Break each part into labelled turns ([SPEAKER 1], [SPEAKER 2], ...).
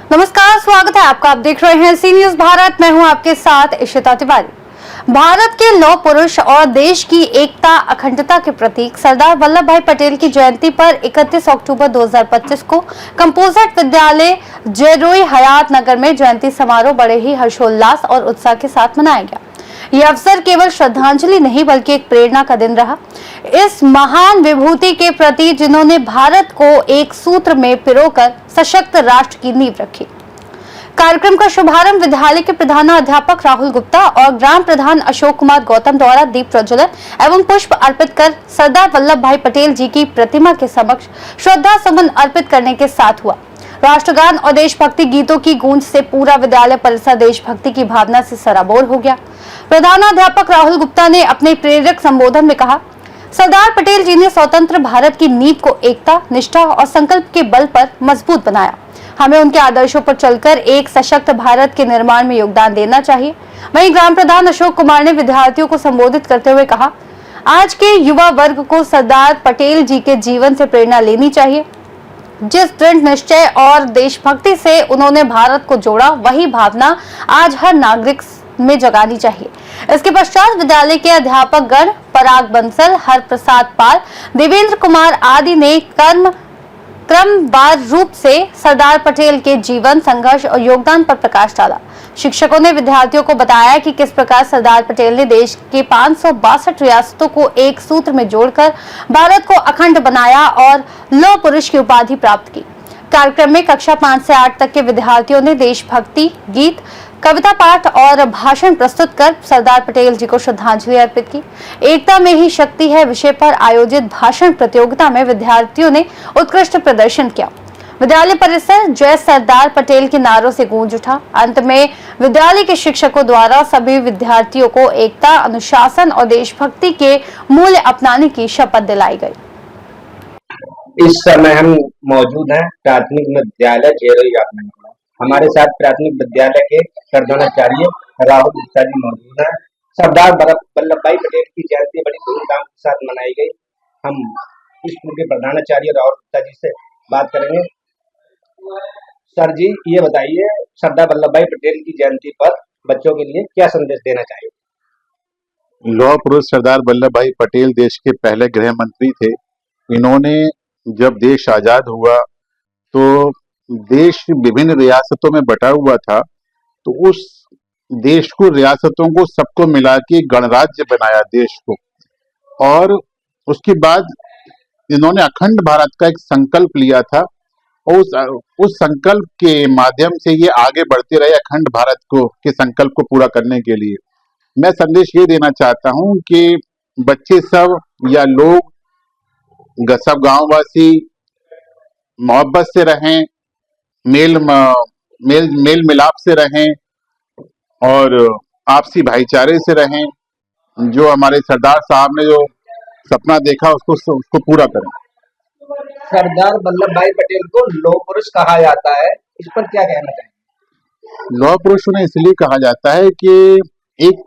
[SPEAKER 1] नमस्कार, स्वागत है आपका। आप देख रहे हैं सी न्यूज भारत। मैं हूं आपके साथ इशिता तिवारी। भारत के लौह पुरुष और देश की एकता अखंडता के प्रतीक सरदार वल्लभ भाई पटेल की जयंती पर 31 अक्टूबर 2025 को कंपोजिट विद्यालय जयरोई हयात नगर में जयंती समारोह बड़े ही हर्षोल्लास और उत्साह के साथ मनाया गया। यह अवसर केवल श्रद्धांजलि नहीं बल्कि एक प्रेरणा का दिन रहा, इस महान विभूति के प्रति जिन्होंने भारत को एक सूत्र में पिरोकर सशक्त राष्ट्र की नींव रखी। कार्यक्रम का शुभारंभ विद्यालय के प्रधानाध्यापक राहुल गुप्ता और ग्राम प्रधान अशोक कुमार गौतम द्वारा दीप प्रज्वलन एवं पुष्प अर्पित कर सरदार वल्लभ भाई पटेल जी की प्रतिमा के समक्ष श्रद्धा सुमन अर्पित करने के साथ हुआ। राष्ट्रगान और देशभक्ति गीतों की गूंज से पूरा विद्यालय परिसर देशभक्ति की भावना से सराबोर हो गया। प्रधानाध्यापक राहुल गुप्ता ने अपने प्रेरक संबोधन में कहा, सरदार पटेल जी ने स्वतंत्र भारत की नींव को एकता, निष्ठा और संकल्प के बल पर मजबूत बनाया। हमें उनके आदर्शों पर चलकर एक सशक्त भारत के निर्माण में योगदान देना चाहिए। वहीं ग्राम प्रधान अशोक कुमार ने विद्यार्थियों को संबोधित करते हुए कहा, आज के युवा वर्ग को सरदार पटेल जी के जीवन से प्रेरणा लेनी चाहिए। जिस दृढ़ निश्चय और देशभक्ति से उन्होंने भारत को जोड़ा, वही भावना आज हर नागरिक में जगानी चाहिए। इसके पश्चात विद्यालय के अध्यापक गण पराग बंसल, हर प्रसाद पाल, देवेंद्र कुमार आदि ने क्रमवार रूप से सरदार पटेल के जीवन, संघर्ष और योगदान पर प्रकाश डाला। शिक्षकों ने विद्यार्थियों को बताया कि किस प्रकार सरदार पटेल ने देश के 562 रियासतों को एक सूत्र में जोड़कर भारत को अखंड बनाया और लौह पुरुष की उपाधि प्राप्त की। कार्यक्रम में कक्षा 5 से 8 तक के विद्यार्थियों ने देशभक्ति गीत, कविता पाठ और भाषण प्रस्तुत कर सरदार पटेल जी को श्रद्धांजलि अर्पित की। एकता में ही शक्ति है विषय पर आयोजित भाषण प्रतियोगिता में विद्यार्थियों ने उत्कृष्ट प्रदर्शन किया। विद्यालय परिसर जय सरदार पटेल के नारों से गूंज उठा। अंत में विद्यालय के शिक्षकों द्वारा सभी विद्यार्थियों को एकता, अनुशासन और देशभक्ति के मूल्य अपनाने की शपथ दिलाई गई।
[SPEAKER 2] इस समय हम मौजूद हैं प्राथमिक विद्यालय जयरोई हयात नगर। हमारे साथ प्राथमिक विद्यालय के प्रधानाचार्य राहुल गुप्ता जी मौजूद हैं। सरदार वल्लभ भाई पटेल की जयंती बड़ी धूमधाम के साथ मनाई गई। हम स्कूल के प्रधानाचार्य राहुल गुप्ता जी से बात करेंगे। सर जी, ये बताइए, सरदार वल्लभ भाई पटेल की जयंती पर बच्चों के लिए क्या संदेश देना चाहिए?
[SPEAKER 3] लौह पुरुष सरदार वल्लभ भाई पटेल देश के पहले गृह मंत्री थे। इन्होंने जब देश आजाद हुआ तो देश विभिन्न रियासतों में बटा हुआ था, तो उस देश को, रियासतों को सबको मिला के गणराज्य बनाया देश को। और उसके बाद इन्होंने अखंड भारत का एक संकल्प लिया था और उस संकल्प के माध्यम से ये आगे बढ़ते रहे अखंड भारत को के संकल्प को पूरा करने के लिए। मैं संदेश ये देना चाहता हूँ कि बच्चे सब या लोग, सब गांववासी मोहब्बत से रहें, मेल मिलाप से रहें और आपसी भाईचारे से रहें। जो हमारे सरदार साहब ने जो सपना देखा उसको पूरा करें।
[SPEAKER 2] सरदार वल्लभ भाई पटेल को लौह पुरुष कहा जाता है, इस पर क्या कहना चाहिए?
[SPEAKER 3] लौह पुरुष उन्हें इसलिए कहा जाता है कि एक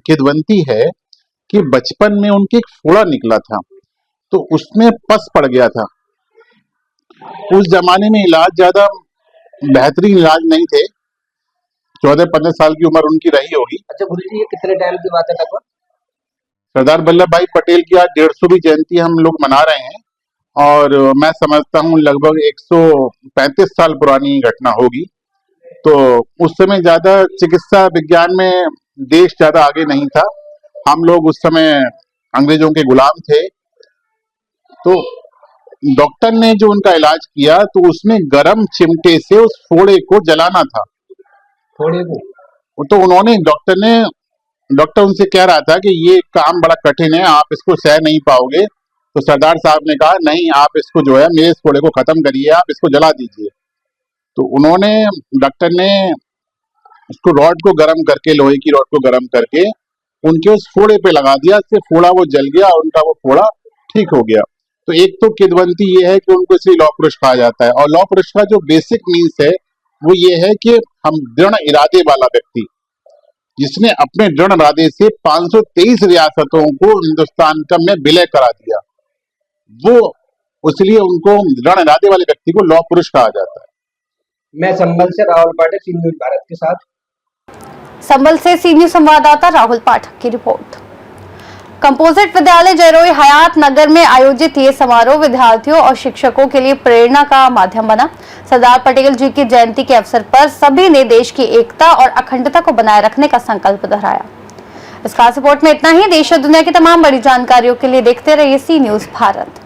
[SPEAKER 3] किदवंती है कि बचपन में उनके एक फोड़ा निकला था, तो उसमें पस पड़ गया था। उस जमाने में इलाज ज्यादा बेहतरीन इलाज नहीं थे। 14-15 साल की उम्र उनकी रही होगी।
[SPEAKER 2] अच्छा गुरु जी, ये कितने टाइम की बात है लगभग?
[SPEAKER 3] सरदार वल्लभ भाई पटेल की आज 150वीं जयंती हम लोग मना रहे हैं और मैं समझता हूँ लगभग 135 साल पुरानी घटना होगी। तो उस समय ज्यादा चिकित्सा विज्ञान में देश ज्यादा आगे नहीं था। हम लोग उस समय अंग्रेजों के गुलाम थे। तो डॉक्टर ने जो उनका इलाज किया तो उसमें गर्म चिमटे से उस फोड़े को जलाना था।
[SPEAKER 2] फोड़े को
[SPEAKER 3] तो डॉक्टर उनसे कह रहा था कि ये काम बड़ा कठिन है, आप इसको सह नहीं पाओगे। तो सरदार साहब ने कहा, नहीं, आप इसको जो है मेरे इस फोड़े को खत्म करिए, आप इसको जला दीजिए। तो डॉक्टर ने उसको रॉड को गर्म करके, लोहे की रॉड को गर्म करके उनके उस फोड़े पे लगा दिया। इससे फोड़ा वो जल गया और उनका वो फोड़ा ठीक हो गया। तो एक तो किदवंती ये है कि उनको इसलिए लौह पुरुष कहा जाता है। और लौह पुरुष का जो बेसिक मीन्स है वो ये है कि हम दृढ़ इरादे वाला व्यक्ति, जिसने अपने दृढ़ इरादे से 523 रियासतों को हिंदुस्तान का में विलय करा दिया, वो इसलिए उनको दृढ़ इरादे वाले व्यक्ति को लौह पुरुष कहा जाता है।
[SPEAKER 2] मैं संभल से राहुल पाठक, सी न्यूज़ भारत के साथ।
[SPEAKER 1] संभल से सी न्यूज़ संवाददाता राहुल पाठक की रिपोर्ट। कंपोजिट विद्यालय जयरोई हयात नगर में आयोजित ये समारोह विद्यार्थियों और शिक्षकों के लिए प्रेरणा का माध्यम बना। सरदार पटेल जी की जयंती के अवसर पर सभी ने देश की एकता और अखंडता को बनाए रखने का संकल्प दोहराया। इस खास रिपोर्ट में इतना ही। देश और दुनिया की तमाम बड़ी जानकारियों के लिए देखते रहिए सी न्यूज़ भारत।